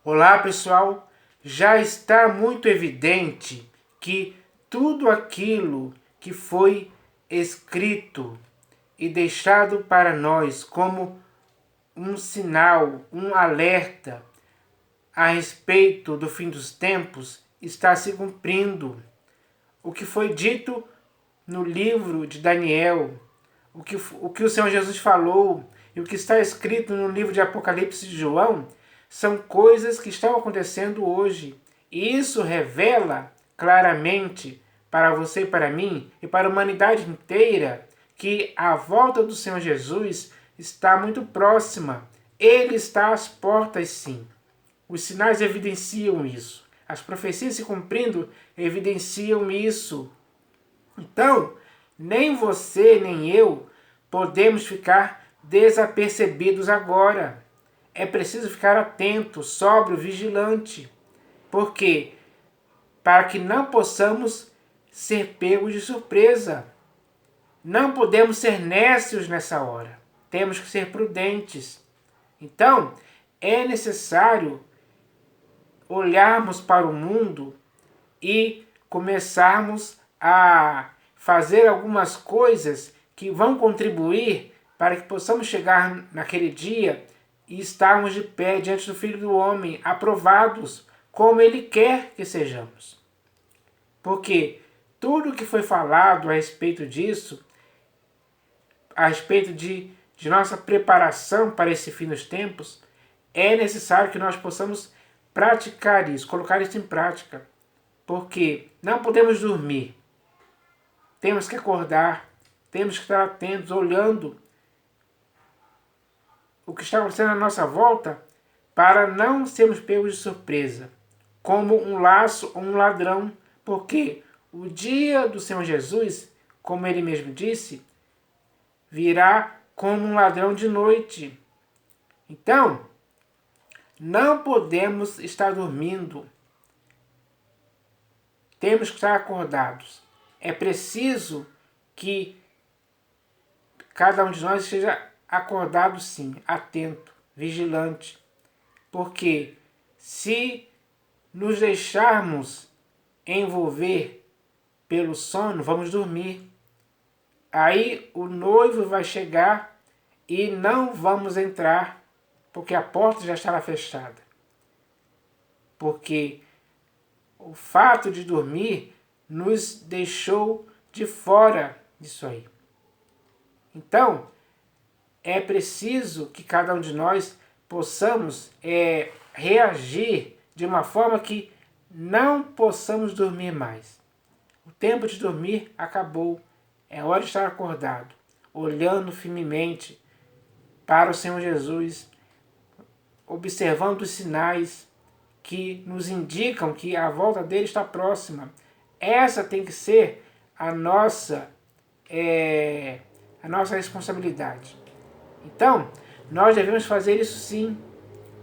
Olá, pessoal! Já está muito evidente que tudo aquilo que foi escrito e deixado para nós como um sinal, um alerta a respeito do fim dos tempos está se cumprindo. O que foi dito no livro de Daniel, o que o Senhor Jesus falou e o que está escrito no livro de Apocalipse de João são coisas que estão acontecendo hoje. E isso revela claramente para você e para mim e para a humanidade inteira que a volta do Senhor Jesus está muito próxima. Ele está às portas, sim. Os sinais evidenciam isso. As profecias se cumprindo evidenciam isso. Então, nem você nem eu podemos ficar desapercebidos agora. É preciso ficar atento, sóbrio, vigilante. Por quê? Para que não possamos ser pegos de surpresa. Não podemos ser nécios nessa hora. Temos que ser prudentes. Então, é necessário olharmos para o mundo e começarmos a fazer algumas coisas que vão contribuir para que possamos chegar naquele dia e estarmos de pé diante do Filho do Homem, aprovados como Ele quer que sejamos. Porque tudo que foi falado a respeito disso, a respeito de nossa preparação para esse fim dos tempos, é necessário que nós possamos praticar isso, colocar isso em prática. Porque não podemos dormir. Temos que acordar, temos que estar atentos, olhando o que está acontecendo à nossa volta para não sermos pegos de surpresa, como um laço ou um ladrão, porque o dia do Senhor Jesus, como ele mesmo disse, virá como um ladrão de noite. Então, não podemos estar dormindo. Temos que estar acordados. É preciso que cada um de nós esteja acordado, sim, atento, vigilante. Porque se nos deixarmos envolver pelo sono, vamos dormir. Aí o noivo vai chegar e não vamos entrar, porque a porta já estará fechada. Porque o fato de dormir nos deixou de fora disso aí. Então, é preciso que cada um de nós possamos reagir de uma forma que não possamos dormir mais. O tempo de dormir acabou. É hora de estar acordado, olhando firmemente para o Senhor Jesus, observando os sinais que nos indicam que a volta dele está próxima. Essa tem que ser a nossa responsabilidade. Então, nós devemos fazer isso sim,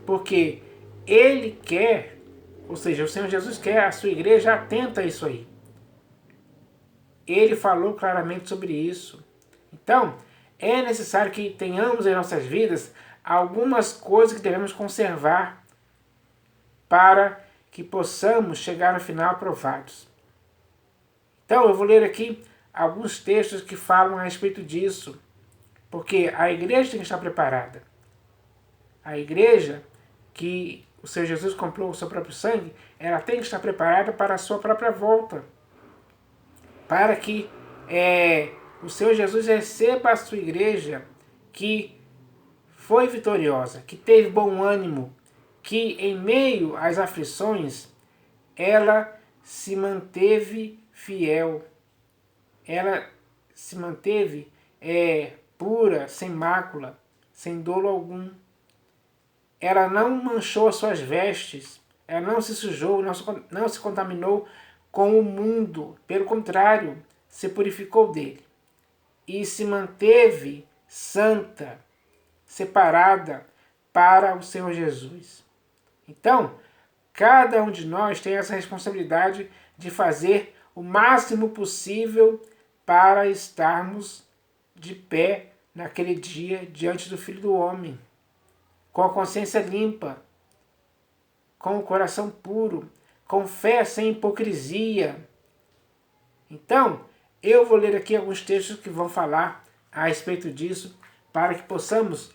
porque ele quer, ou seja, o Senhor Jesus quer a sua igreja atenta a isso aí. Ele falou claramente sobre isso. Então, é necessário que tenhamos em nossas vidas algumas coisas que devemos conservar para que possamos chegar no final aprovados. Então, eu vou ler aqui alguns textos que falam a respeito disso, porque a igreja tem que estar preparada. A igreja que o Senhor Jesus comprou o seu próprio sangue, ela tem que estar preparada para a sua própria volta, para que o Senhor Jesus receba a sua igreja que foi vitoriosa, que teve bom ânimo, que em meio às aflições ela se manteve fiel, ela se manteve pura, sem mácula, sem dolo algum. Ela não manchou as suas vestes, ela não se sujou, não se contaminou com o mundo, pelo contrário, se purificou dele e se manteve santa, separada para o Senhor Jesus. Então, cada um de nós tem essa responsabilidade de fazer o máximo possível para estarmos de pé naquele dia diante do Filho do Homem, com a consciência limpa, com o coração puro, com fé sem hipocrisia. Então, eu vou ler aqui alguns textos que vão falar a respeito disso, para que possamos,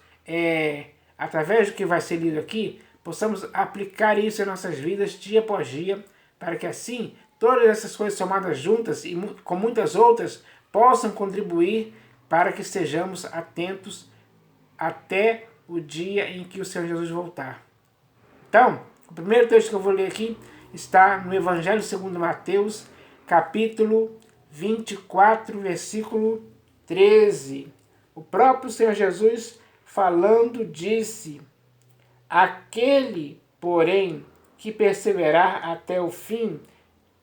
através do que vai ser lido aqui, possamos aplicar isso em nossas vidas dia após dia, para que assim todas essas coisas somadas juntas e com muitas outras possam contribuir para que estejamos atentos até o dia em que o Senhor Jesus voltar. Então, o primeiro texto que eu vou ler aqui está no Evangelho segundo Mateus, capítulo 24, versículo 13. O próprio Senhor Jesus falando disse: aquele, porém, que perseverar até o fim,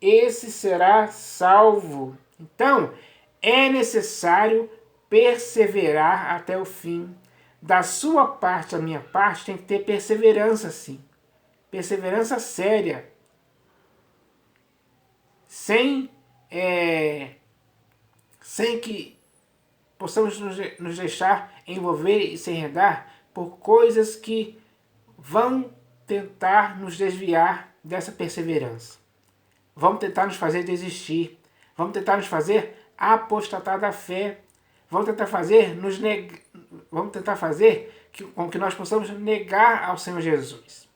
esse será salvo. Então, é necessário perseverar até o fim. Da sua parte, da minha parte, tem que ter perseverança, sim. Perseverança séria. Sem que possamos nos deixar envolver e se enredar por coisas que vão tentar nos desviar dessa perseverança. Vão tentar nos fazer desistir. Vão tentar nos fazer apostatar da fé. Vão tentar fazer com que nós possamos negar ao Senhor Jesus.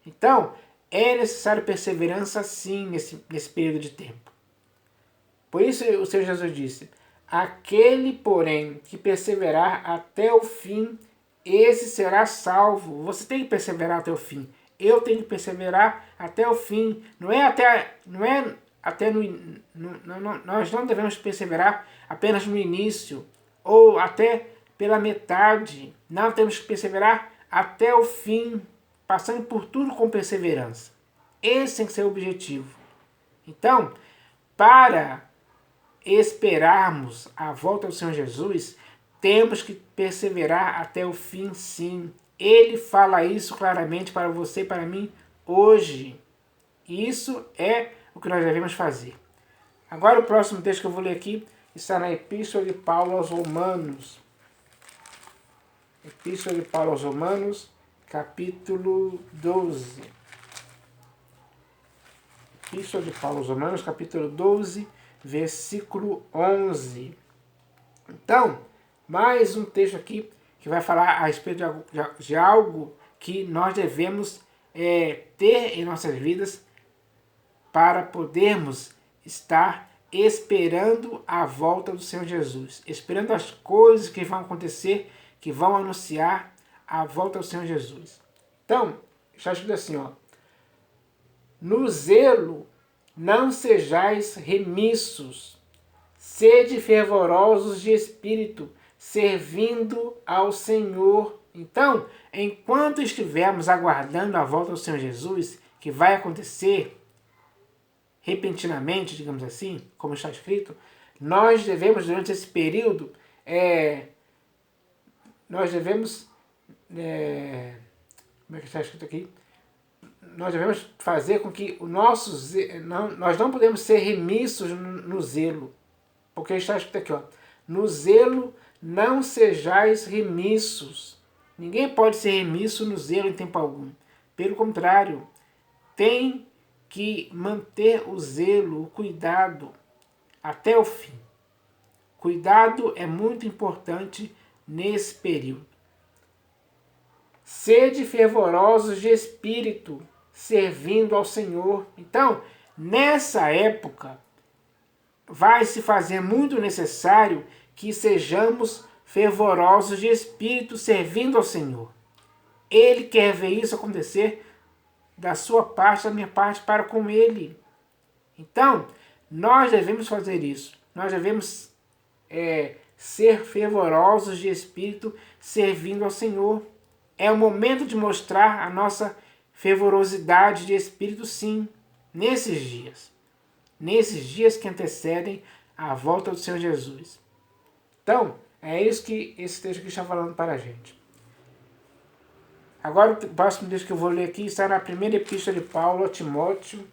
Então, é necessário perseverança sim nesse período de tempo. Por isso o Senhor Jesus disse: aquele, porém, que perseverar até o fim, esse será salvo. Você tem que perseverar até o fim. Eu tenho que perseverar até o fim. Nós não devemos perseverar apenas no início ou até pela metade. Não, temos que perseverar até o fim, passando por tudo com perseverança. Esse tem que ser o objetivo. Então, para esperarmos a volta do Senhor Jesus, temos que perseverar até o fim, sim. Ele fala isso claramente para você e para mim hoje. Isso é o que nós devemos fazer. Agora o próximo texto que eu vou ler aqui está na Epístola de Paulo aos Romanos. Epístola de Paulo aos Romanos, capítulo 12. Epístola de Paulo aos Romanos, capítulo 12, versículo 11. Então, mais um texto aqui que vai falar a respeito de algo que nós devemos ter em nossas vidas para podermos estar esperando a volta do Senhor Jesus, esperando as coisas que vão acontecer, que vão anunciar a volta do Senhor Jesus. Então, está escrito assim, ó: no zelo não sejais remissos, sede fervorosos de espírito, servindo ao Senhor. Então, enquanto estivermos aguardando a volta do Senhor Jesus, que vai acontecer repentinamente, digamos assim, como está escrito, nós devemos, durante esse período, como é que está escrito aqui? Nós devemos fazer com que nós não podemos ser remissos no zelo, porque está escrito aqui, ó: no zelo não sejais remissos. Ninguém pode ser remisso no zelo em tempo algum. Pelo contrário, tem que manter o zelo, o cuidado até o fim. Cuidado é muito importante nesse período. Sede fervorosos de espírito, servindo ao Senhor. Então, nessa época, vai se fazer muito necessário que sejamos fervorosos de espírito, servindo ao Senhor. Ele quer ver isso acontecer da sua parte, da minha parte, para com Ele. Então, nós devemos fazer isso. Nós devemos ser fervorosos de espírito, servindo ao Senhor. É o momento de mostrar a nossa fervorosidade de espírito, sim, nesses dias. Nesses dias que antecedem a volta do Senhor Jesus. Então, é isso que esse texto aqui está falando para a gente. Agora, o próximo texto que eu vou ler aqui está na primeira epístola de Paulo a Timóteo.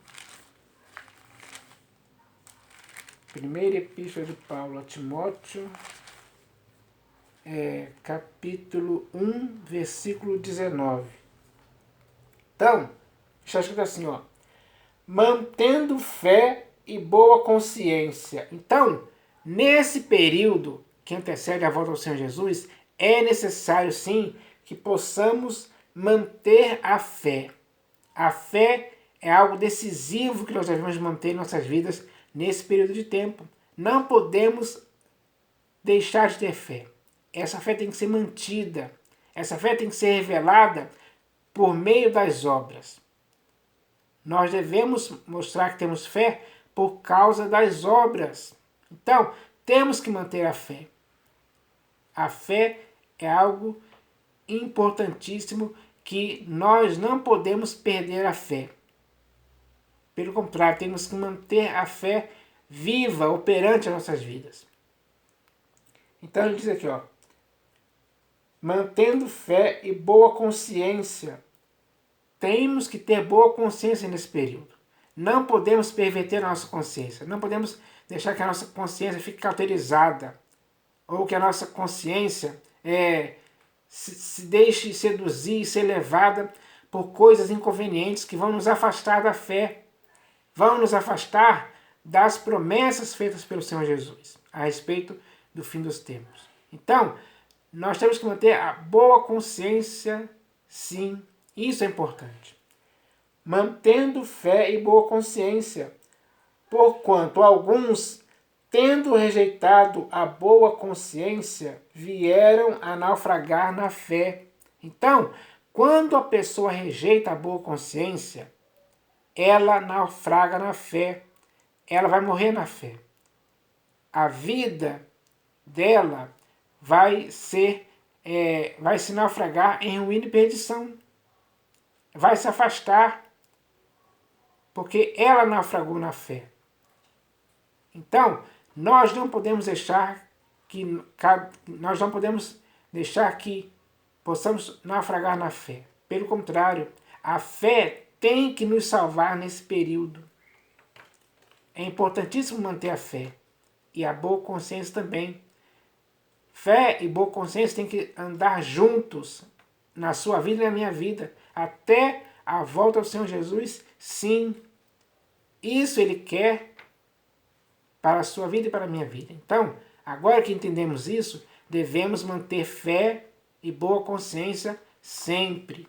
Primeira epístola de Paulo a Timóteo, capítulo 1, versículo 19. Então, Está escrito assim, ó. Mantendo fé e boa consciência. Então, nesse período que antecede a volta do Senhor Jesus, é necessário sim que possamos manter a fé. A fé é algo decisivo que nós devemos manter em nossas vidas nesse período de tempo. Não podemos deixar de ter fé. Essa fé tem que ser mantida. Essa fé tem que ser revelada por meio das obras. Nós devemos mostrar que temos fé por causa das obras. Então, temos que manter a fé. A fé é algo importantíssimo que nós não podemos perder a fé. Pelo contrário, temos que manter a fé viva, operante nas nossas vidas. Então ele diz aqui, ó, mantendo fé e boa consciência. Temos que ter boa consciência nesse período. Não podemos perverter a nossa consciência. Não podemos deixar que a nossa consciência fique cauterizada. Ou que a nossa consciência se deixe seduzir e ser levada por coisas inconvenientes que vão nos afastar da fé. Vão nos afastar das promessas feitas pelo Senhor Jesus a respeito do fim dos tempos. Então, nós temos que manter a boa consciência, sim. Isso é importante. Mantendo fé e boa consciência, porquanto alguns, tendo rejeitado a boa consciência, vieram a naufragar na fé. Então, quando a pessoa rejeita a boa consciência, ela naufraga na fé. Ela vai morrer na fé. A vida dela vai se naufragar em ruína e perdição. Vai se afastar, porque ela naufragou na fé. Então, nós não podemos deixar que possamos naufragar na fé. Pelo contrário, a fé tem que nos salvar nesse período. É importantíssimo manter a fé e a boa consciência também. Fé e boa consciência têm que andar juntos na sua vida e na minha vida, até a volta do Senhor Jesus, sim. Isso Ele quer para a sua vida e para a minha vida. Então, agora que entendemos isso, devemos manter fé e boa consciência sempre.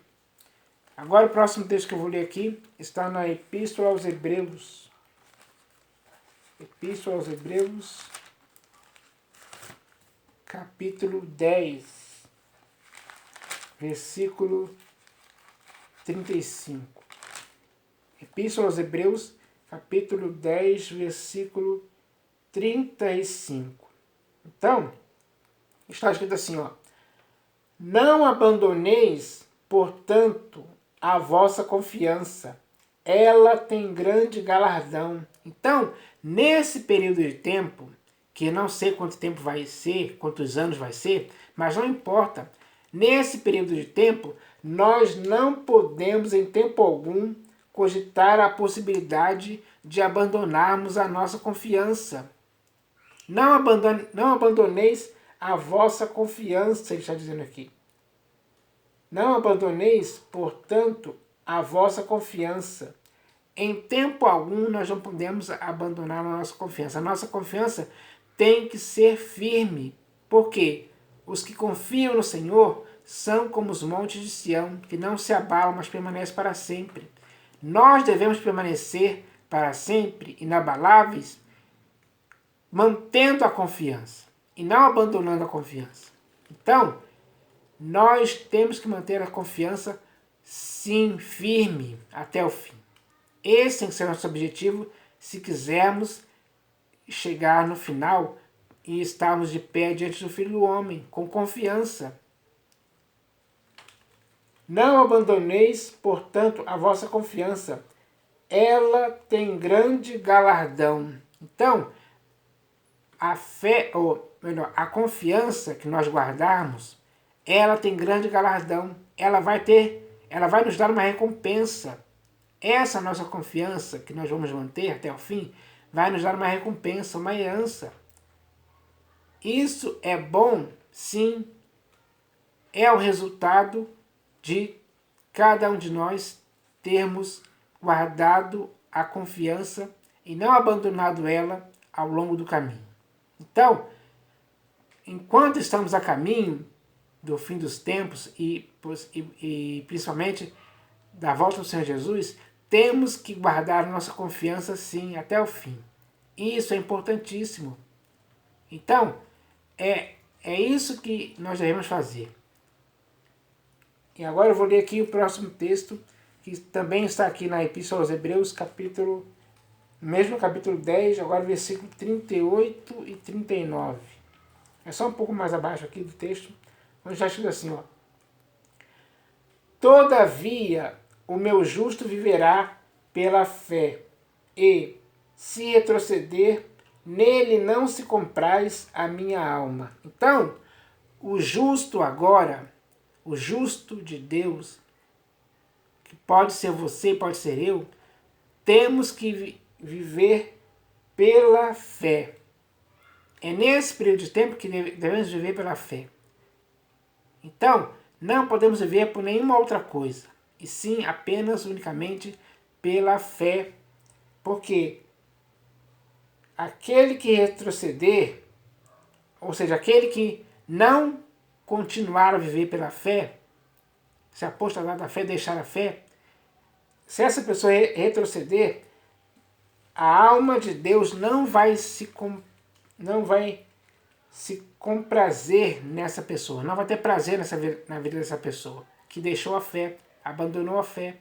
Agora o próximo texto que eu vou ler aqui está na Epístola aos Hebreus. Epístola aos Hebreus, capítulo 10, versículo 35. Epístola aos Hebreus, capítulo 10, versículo 35. Então, está escrito assim, ó. Não abandoneis, portanto, a vossa confiança. Ela tem grande galardão. Então, nesse período de tempo, que não sei quanto tempo vai ser, quantos anos vai ser, mas não importa. Nesse período de tempo, nós não podemos, em tempo algum, cogitar a possibilidade de abandonarmos a nossa confiança. Não abandoneis a vossa confiança, ele está dizendo aqui. Não abandoneis, portanto, a vossa confiança. Em tempo algum nós não podemos abandonar a nossa confiança. A nossa confiança tem que ser firme. Por quê? Os que confiam no Senhor são como os montes de Sião, que não se abalam, mas permanecem para sempre. Nós devemos permanecer para sempre inabaláveis, mantendo a confiança e não abandonando a confiança. Então, nós temos que manter a confiança, sim, firme até o fim. Esse tem que ser nosso objetivo se quisermos chegar no final e estarmos de pé diante do Filho do Homem, com confiança. Não abandoneis, portanto, a vossa confiança. Ela tem grande galardão. Então, a fé, ou melhor, a confiança que nós guardarmos, ela tem grande galardão. Ela vai nos dar uma recompensa. Essa nossa confiança que nós vamos manter até o fim vai nos dar uma recompensa, uma herança. Isso é bom, sim. É o resultado de cada um de nós termos guardado a confiança e não abandonado ela ao longo do caminho. Então, enquanto estamos a caminho do fim dos tempos e principalmente da volta do Senhor Jesus, temos que guardar nossa confiança sim até o fim. Isso é importantíssimo. Então, é isso que nós devemos fazer. E agora eu vou ler aqui o próximo texto, que também está aqui na Epístola aos Hebreus, mesmo capítulo 10, agora versículo 38 e 39. É só um pouco mais abaixo aqui do texto, onde já escrito assim, ó. Todavia, o meu justo viverá pela fé, e, se retroceder, nele não se compraz a minha alma. Então, o justo agora, o justo de Deus, que pode ser você, pode ser eu, temos que viver pela fé. É nesse período de tempo que devemos viver pela fé. Então, não podemos viver por nenhuma outra coisa, e sim apenas, unicamente, pela fé, porque aquele que retroceder, ou seja, aquele que não continuar a viver pela fé, se apostatar da fé, deixar a fé, se essa pessoa retroceder, a alma de Deus não vai se comprazer nessa pessoa, não vai ter prazer na vida dessa pessoa, que deixou a fé, abandonou a fé.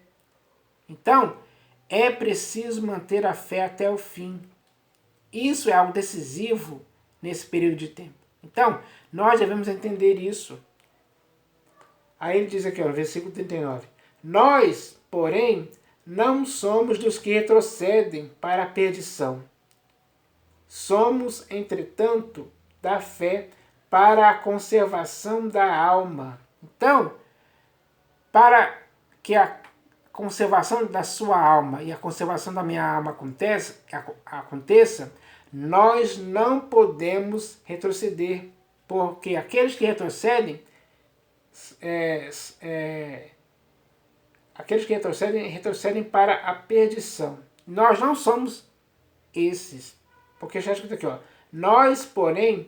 Então, é preciso manter a fé até o fim. Isso é algo decisivo nesse período de tempo. Então, nós devemos entender isso. Aí ele diz aqui, ó, no versículo 39. Nós, porém, não somos dos que retrocedem para a perdição. Somos, entretanto, da fé para a conservação da alma. Então, para que a conservação da sua alma e a conservação da minha alma aconteça, nós não podemos retroceder, porque aqueles que retrocedem retrocedem para a perdição. Nós não somos esses, porque já escrito aqui, ó, nós, porém,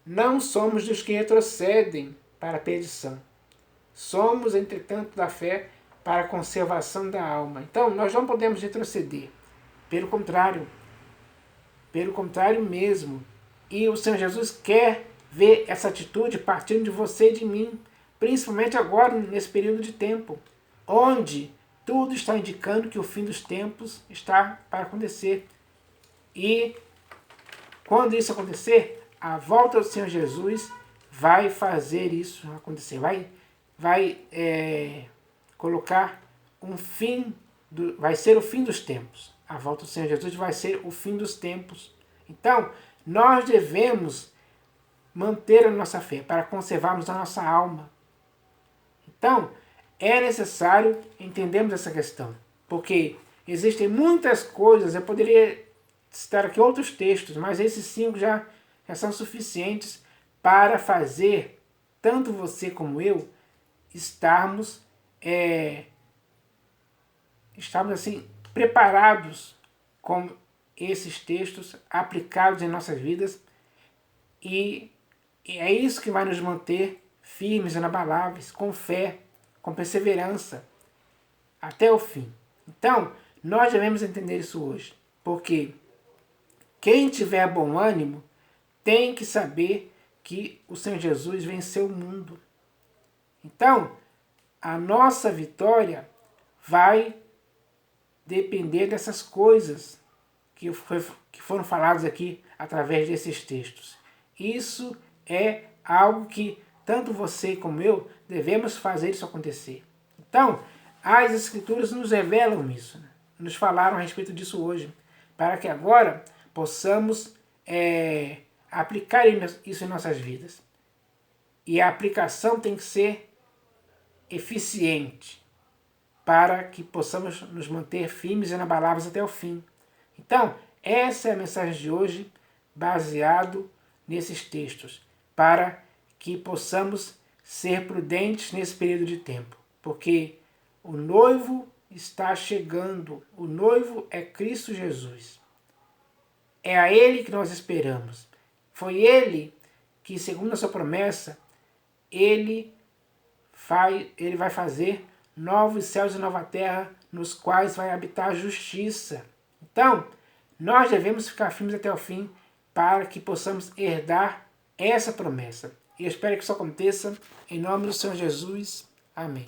não somos dos que retrocedem para a perdição. Somos, entretanto, da fé para a conservação da alma. Então, nós não podemos retroceder. Pelo contrário mesmo. E o Senhor Jesus quer ver essa atitude partindo de você e de mim, principalmente agora, nesse período de tempo, onde tudo está indicando que o fim dos tempos está para acontecer. E quando isso acontecer, a volta do Senhor Jesus vai fazer isso acontecer, vai colocar um fim, vai ser o fim dos tempos. A volta do Senhor Jesus vai ser o fim dos tempos. Então, nós devemos manter a nossa fé para conservarmos a nossa alma. Então, é necessário entendermos essa questão, porque existem muitas coisas, eu poderia citar aqui outros textos, mas esses 5 já são suficientes para fazer tanto você como eu estarmos assim preparados com esses textos aplicados em nossas vidas, e é isso que vai nos manter firmes, inabaláveis, com fé, com perseverança até o fim. Então, nós devemos entender isso hoje, porque quem tiver bom ânimo tem que saber que o Senhor Jesus venceu o mundo. Então, a nossa vitória vai depender dessas coisas que foram faladas aqui através desses textos. Isso é algo que tanto você como eu devemos fazer isso acontecer. Então, as Escrituras nos revelam isso, né? Nos falaram a respeito disso hoje, para que agora possamos aplicar isso em nossas vidas. E a aplicação tem que ser eficiente, para que possamos nos manter firmes e inabaláveis até o fim. Então, essa é a mensagem de hoje, baseado nesses textos, para que possamos ser prudentes nesse período de tempo, porque o noivo está chegando. O noivo é Cristo Jesus. É a Ele que nós esperamos. Foi Ele que, segundo a sua promessa, Ele vai fazer novos céus e nova terra, nos quais vai habitar a justiça. Então, nós devemos ficar firmes até o fim para que possamos herdar essa promessa. E eu espero que isso aconteça em nome do Senhor Jesus. Amém.